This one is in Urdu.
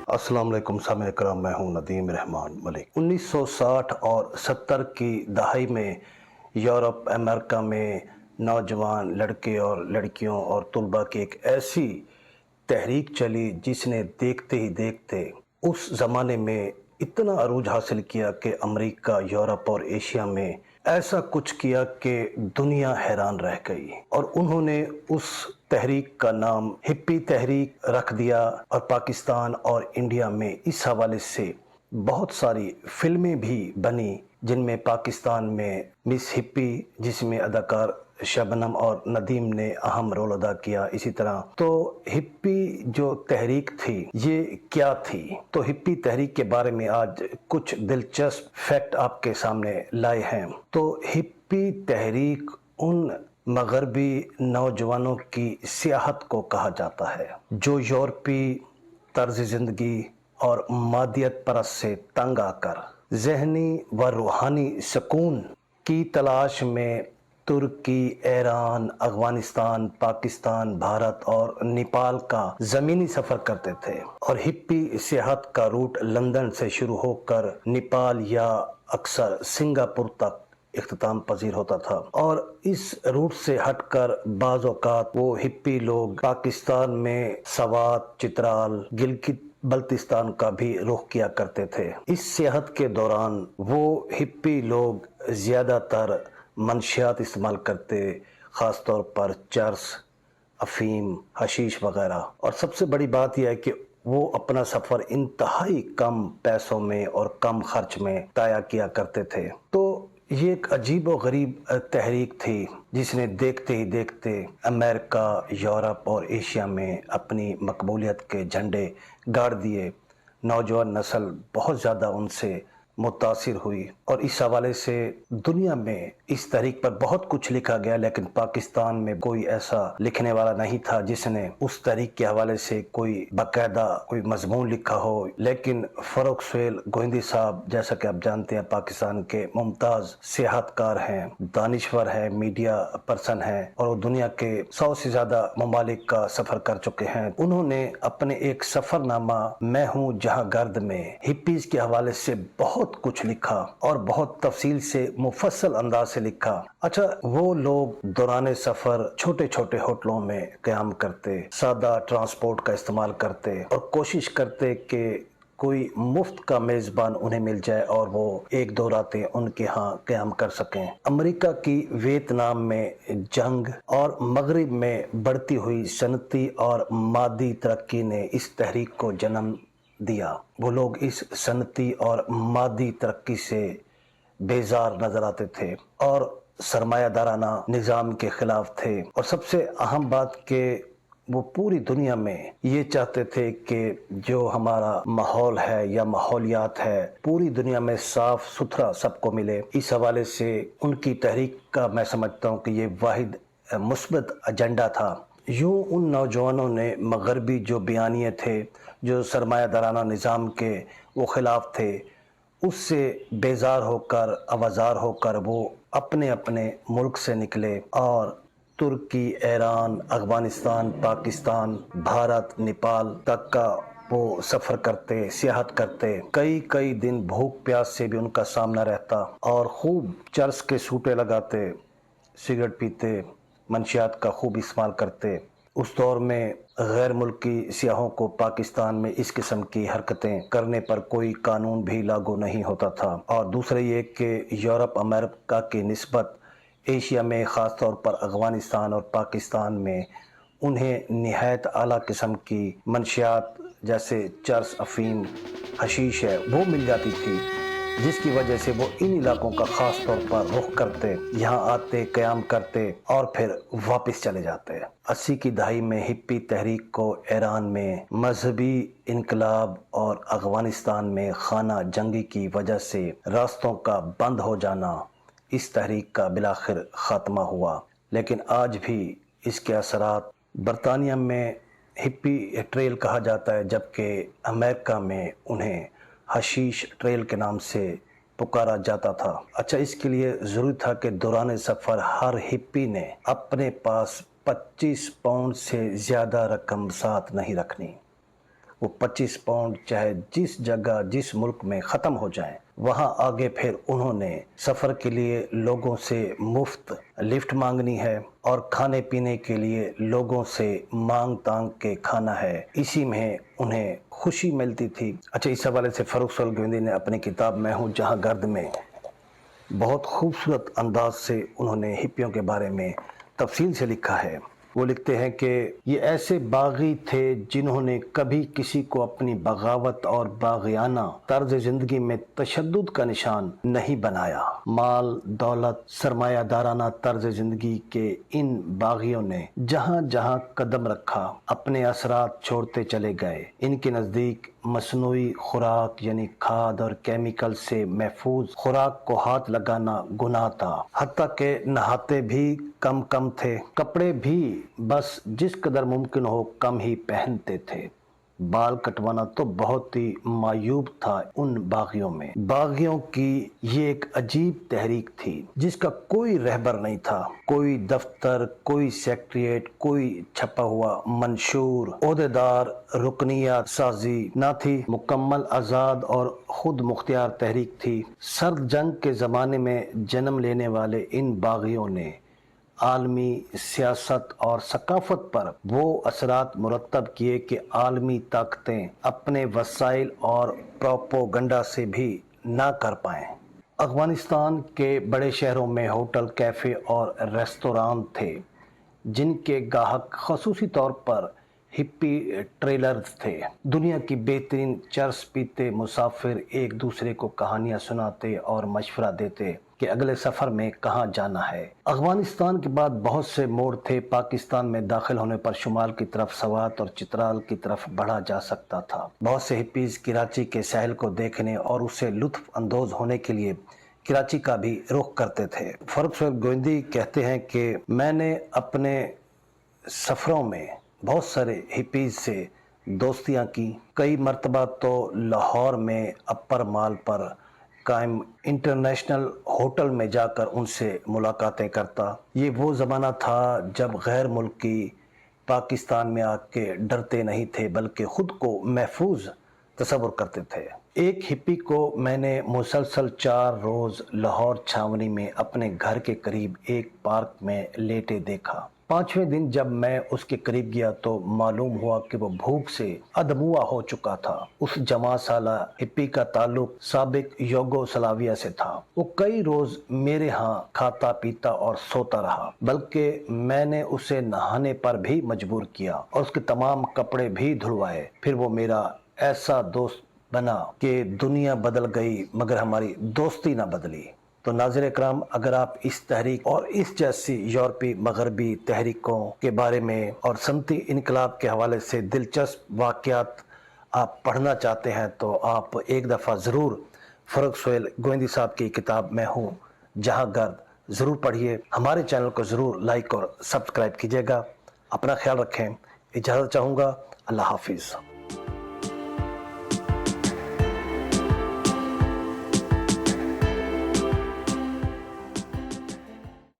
السلام علیکم سامعین کرام، میں ہوں ندیم رحمان ملک۔ 1960 اور 70 کی دہائی میں یورپ امریکہ میں نوجوان لڑکے اور لڑکیوں اور طلباء کی ایک ایسی تحریک چلی جس نے دیکھتے ہی دیکھتے اس زمانے میں اتنا عروج حاصل کیا کہ امریکہ، یورپ اور ایشیا میں ایسا کچھ کیا کہ دنیا حیران رہ گئی، اور انہوں نے اس تحریک کا نام ہپی تحریک رکھ دیا۔ اور پاکستان اور انڈیا میں اس حوالے سے بہت ساری فلمیں بھی بنی، جن میں پاکستان میں مس ہپی، جس میں اداکار شبنم اور ندیم نے اہم رول ادا کیا، اسی طرح تو ہپی جو تحریک تھی یہ کیا تھی؟ تو ہپی تحریک کے بارے میں آج کچھ دلچسپ فیکٹ آپ کے سامنے لائے ہیں۔ تو ہپی تحریک ان مغربی نوجوانوں کی سیاحت کو کہا جاتا ہے جو یورپی طرز زندگی اور مادیت پرست سے تنگ آ کر ذہنی و روحانی سکون کی تلاش میں ترکی، ایران، افغانستان، پاکستان، بھارت اور نیپال کا زمینی سفر کرتے تھے، اور ہپی سیاحت کا روٹ لندن سے شروع ہو کر نیپال یا اکثر سنگاپور تک اختتام پذیر ہوتا تھا، اور اس روٹ سے ہٹ کر بعض اوقات وہ ہپی لوگ پاکستان میں سوات، چترال، گلگت بلتستان کا بھی رخ کیا کرتے تھے۔ اس سیاحت کے دوران وہ ہپی لوگ زیادہ تر منشیات استعمال کرتے، خاص طور پر چرس، افیم، حشیش وغیرہ، اور سب سے بڑی بات یہ ہے کہ وہ اپنا سفر انتہائی کم پیسوں میں اور کم خرچ میں طے کیا کرتے تھے۔ تو یہ ایک عجیب و غریب تحریک تھی جس نے دیکھتے ہی دیکھتے امریکہ، یورپ اور ایشیا میں اپنی مقبولیت کے جھنڈے گاڑ دیے۔ نوجوان نسل بہت زیادہ ان سے متاثر ہوئی، اور اس حوالے سے دنیا میں اس تحریک پر بہت کچھ لکھا گیا، لیکن پاکستان میں کوئی ایسا لکھنے والا نہیں تھا جس نے اس تحریک کے حوالے سے کوئی باقاعدہ کوئی مضمون لکھا ہو۔ لیکن فروخ سہیل گوہندی صاحب، جیسا کہ آپ جانتے ہیں، پاکستان کے ممتاز سیاحت کار ہیں، دانشور ہیں، میڈیا پرسن ہیں، اور وہ دنیا کے 100 سے زیادہ ممالک کا سفر کر چکے ہیں۔ انہوں نے اپنے ایک سفر نامہ میں ہوں جہاں گرد میں ہپیز کے حوالے سے بہت کچھ لکھا، اور بہت تفصیل سے مفصل انداز سے لکھا۔ اچھا، وہ لوگ دوران سفر چھوٹے چھوٹے ہوٹلوں میں قیام کرتے، سادہ ٹرانسپورٹ کا استعمال کرتے، اور کوشش کرتے کہ کوئی مفت کا میزبان انہیں مل جائے اور وہ ایک دو راتیں ان کے ہاں قیام کر سکیں۔ امریکہ کی ویتنام میں جنگ اور مغرب میں بڑھتی ہوئی صنعتی اور مادی ترقی نے اس تحریک کو جنم دیا۔ وہ لوگ اس صنعتی اور مادی ترقی سے بیزار نظر آتے تھے اور سرمایہ دارانہ نظام کے خلاف تھے، اور سب سے اہم بات کہ وہ پوری دنیا میں یہ چاہتے تھے کہ جو ہمارا ماحول ہے یا ماحولیات ہے پوری دنیا میں صاف ستھرا سب کو ملے۔ اس حوالے سے ان کی تحریک کا میں سمجھتا ہوں کہ یہ واحد مثبت ایجنڈا تھا۔ یوں ان نوجوانوں نے مغربی جو بیانیے تھے، جو سرمایہ دارانہ نظام کے وہ خلاف تھے، اس سے بیزار ہو کر، آوازار ہو کر وہ اپنے اپنے ملک سے نکلے، اور ترکی، ایران، افغانستان، پاکستان، بھارت، نیپال تک کا وہ سفر کرتے، سیاحت کرتے۔ کئی دن بھوک پیاس سے بھی ان کا سامنا رہتا، اور خوب چرس کے سوٹے لگاتے، سگریٹ پیتے، منشیات کا خوب استعمال کرتے۔ اس دور میں غیر ملکی سیاحوں کو پاکستان میں اس قسم کی حرکتیں کرنے پر کوئی قانون بھی لاگو نہیں ہوتا تھا، اور دوسرے یہ کہ یورپ امریکہ کی نسبت ایشیا میں، خاص طور پر افغانستان اور پاکستان میں، انہیں نہایت اعلیٰ قسم کی منشیات جیسے چرس، افیم، حشیش ہے وہ مل جاتی تھی، جس کی وجہ سے وہ ان علاقوں کا خاص طور پر رخ کرتے، یہاں آتے، قیام کرتے اور پھر واپس چلے جاتے۔ 80 کی دہائی میں ہپی تحریک کو ایران میں مذہبی انقلاب اور افغانستان میں خانہ جنگی کی وجہ سے راستوں کا بند ہو جانا اس تحریک کا بالآخر خاتمہ ہوا، لیکن آج بھی اس کے اثرات برطانیہ میں ہپی ٹریل کہا جاتا ہے، جبکہ امریکہ میں انہیں حشیش ٹریل کے نام سے پکارا جاتا تھا۔ اچھا، اس کے لیے ضروری تھا کہ دوران سفر ہر ہپی نے اپنے پاس 25 پاؤنڈ سے زیادہ رقم ساتھ نہیں رکھنی۔ وہ 25 پاؤنڈ چاہے جس جگہ جس ملک میں ختم ہو جائیں، وہاں آگے پھر انہوں نے سفر کے لیے لوگوں سے مفت لفٹ مانگنی ہے اور کھانے پینے کے لیے لوگوں سے مانگ تانگ کے کھانا ہے، اسی میں انہیں خوشی ملتی تھی۔ اچھا، اس حوالے سے فاروق سہیل گوئندی نے اپنی کتاب میں ہوں جہاں گرد میں بہت خوبصورت انداز سے انہوں نے ہپیوں کے بارے میں تفصیل سے لکھا ہے۔ وہ لکھتے ہیں کہ یہ ایسے باغی تھے جنہوں نے کبھی کسی کو اپنی بغاوت اور باغیانہ طرز زندگی میں تشدد کا نشان نہیں بنایا۔ مال، دولت، سرمایہ دارانہ طرز زندگی کے ان باغیوں نے جہاں جہاں قدم رکھا اپنے اثرات چھوڑتے چلے گئے۔ ان کے نزدیک مصنوعی خوراک یعنی کھاد اور کیمیکل سے محفوظ خوراک کو ہاتھ لگانا گناہ تھا، حتیٰ کہ نہاتے بھی کم تھے، کپڑے بھی بس جس قدر ممکن ہو کم ہی پہنتے تھے۔ بال کٹوانا تو بہت ہی معیوب تھا ان باغیوں میں۔ باغیوں کی یہ ایک عجیب تحریک تھی جس کا کوئی رہبر نہیں تھا، کوئی دفتر، کوئی سیکریٹریٹ، کوئی چھپا ہوا منشور، عہدیدار، رکنیت سازی نہ تھی، مکمل آزاد اور خود مختار تحریک تھی۔ سرد جنگ کے زمانے میں جنم لینے والے ان باغیوں نے عالمی سیاست اور ثقافت پر وہ اثرات مرتب کیے کہ عالمی طاقتیں اپنے وسائل اور پروپوگنڈا سے بھی نہ کر پائیں۔ افغانستان کے بڑے شہروں میں ہوٹل، کیفے اور ریستوران تھے جن کے گاہک خصوصی طور پر ہپی ٹریلرز تھے۔ دنیا کی بہترین چرس پیتے مسافر ایک دوسرے کو کہانیاں سناتے اور مشورہ دیتے کہ اگلے سفر میں کہاں جانا ہے۔ افغانستان کے بعد بہت سے موڑ تھے۔ پاکستان میں داخل ہونے پر شمال کی طرف سوات اور چترال کی طرف بڑھا جا سکتا تھا۔ بہت سے ہپیز کراچی کے ساحل کو دیکھنے اور اسے لطف اندوز ہونے کے لیے کراچی کا بھی رخ کرتے تھے۔ فاروق سہیل گوئندی کہتے ہیں کہ میں نے اپنے سفروں میں بہت سارے ہپیز سے دوستیاں کی، کئی مرتبہ تو لاہور میں اپر مال پر قائم انٹرنیشنل ہوٹل میں جا کر ان سے ملاقاتیں کرتا۔ یہ وہ زمانہ تھا جب غیر ملکی پاکستان میں آ کے ڈرتے نہیں تھے بلکہ خود کو محفوظ تصور کرتے تھے۔ ایک ہپی کو میں نے مسلسل 4 روز لاہور چھاونی میں اپنے گھر کے قریب ایک پارک میں لیٹے دیکھا۔ 5ویں دن جب میں اس کے قریب گیا تو معلوم ہوا کہ وہ بھوک سے ادموا ہو چکا تھا۔ اس جمع سالہ ہپی کا تعلق سابق یوگوسلاویہ سے تھا۔ وہ کئی روز میرے ہاں کھاتا پیتا اور سوتا رہا، بلکہ میں نے اسے نہانے پر بھی مجبور کیا اور اس کے تمام کپڑے بھی دھلوائے۔ پھر وہ میرا ایسا دوست بنا کہ دنیا بدل گئی مگر ہماری دوستی نہ بدلی۔ تو ناظرین اکرام، اگر آپ اس تحریک اور اس جیسی یورپی مغربی تحریکوں کے بارے میں اور صنعتی انقلاب کے حوالے سے دلچسپ واقعات آپ پڑھنا چاہتے ہیں تو آپ ایک دفعہ ضرور فاروق سہیل گوئندی صاحب کی کتاب میں ہوں جہاں گرد ضرور پڑھیے۔ ہمارے چینل کو ضرور لائک اور سبسکرائب کیجیے گا۔ اپنا خیال رکھیں۔ اجازت چاہوں گا۔ اللہ حافظ۔